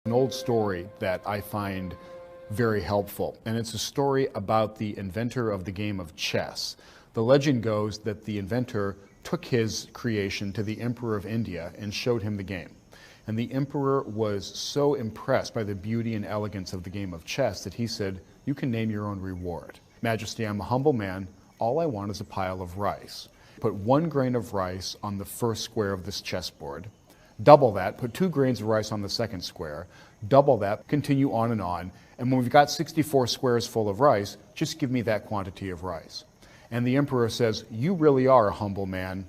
An old story that I find very helpful, and it's a story about the inventor of the game of chess. The legend goes that the inventor took his creation to the Emperor of India and showed him the game. And the emperor was so impressed by the beauty and elegance of the game of chess that he said, "You can name your own reward. Majesty, I'm a humble man. All I want is a pile of rice. Put 1 grain of rice on the first square of this chessboard. Double that, put 2 grains of rice on the second square, double that, continue on. And when we've got 64 squares full of rice, just give me that quantity of rice." And the emperor says, "You really are a humble man.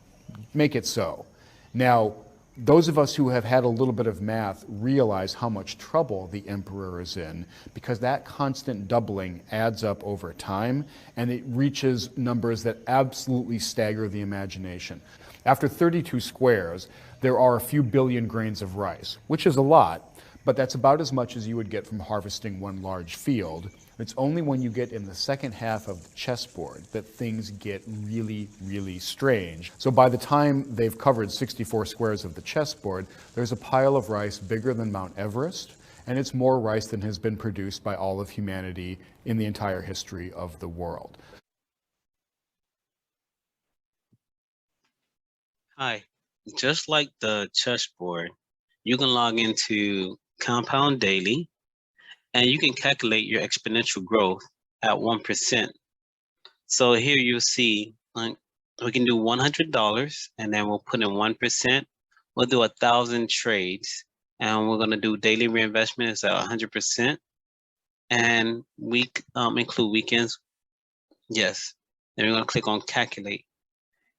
Make it so." Now, those of us who have had a little bit of math realize how much trouble the emperor is in, because that constant doubling adds up over time and it reaches numbers that absolutely stagger the imagination. After 32 squares, there are a few billion grains of rice, which is a lot, but that's about as much as you would get from harvesting one large field. It's only when you get in the second half of the chessboard that things get really, really strange. So by the time they've covered 64 squares of the chessboard, there's a pile of rice bigger than Mount Everest, and it's more rice than has been produced by all of humanity in the entire history of the world. Hi, just like the chessboard, you can log into Compound Daily and you can calculate your exponential growth at 1%. So here you'll see, like, we can do $100 and then we'll put in 1%. We'll do 1,000 trades and we're gonna do daily reinvestment is at 100%. And include weekends. Yes. Then we're gonna click on calculate.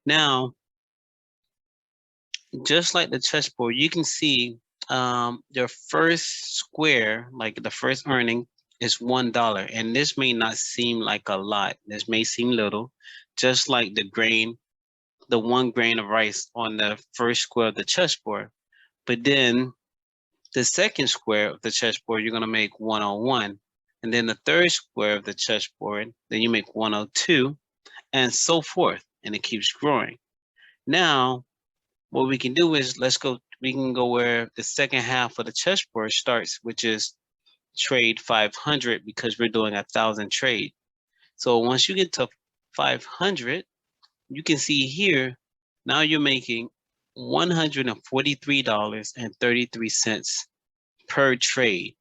Now, just like the chessboard, you can see your first square, like the first earning, is $1. And this may not seem like a lot. This may seem little, just like the 1 grain of rice on the first square of the chessboard. But then the second square of the chessboard, you're gonna make 101. And then the third square of the chessboard, then you make 102, and so forth. And it keeps growing. Now, what we can do is we can go where the second half of the chessboard starts, which is trade 500, because we're doing 1,000 trade. So once you get to 500, you can see here, now you're making $143.33 per trade.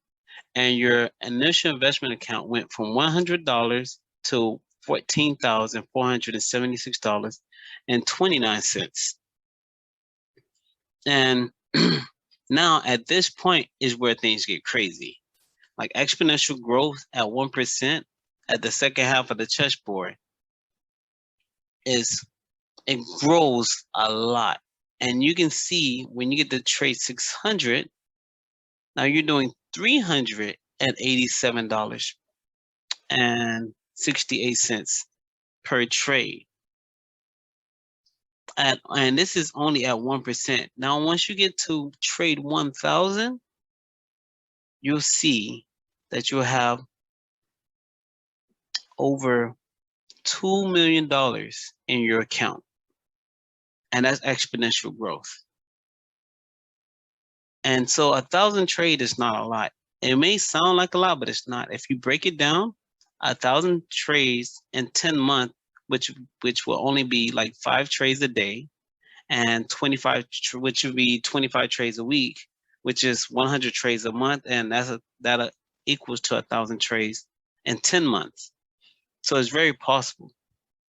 And your initial investment account went from $100 to $14,476.29. And now at this point is where things get crazy. Like exponential growth at 1% at the second half of the chessboard it grows a lot. And you can see when you get to trade 600, now you're doing $387.68 per trade. And this is only at 1%. Now, once you get to trade 1,000, you'll see that you'll have over $2 million in your account. And that's exponential growth. And so 1,000 trade is not a lot. It may sound like a lot, but it's not. If you break it down, 1,000 trades in 10 months, which will only be like 5 trades a day, and 25, which would be 25 trades a week, which is 100 trades a month, and that equals to 1,000 trades in 10 months. So it's very possible.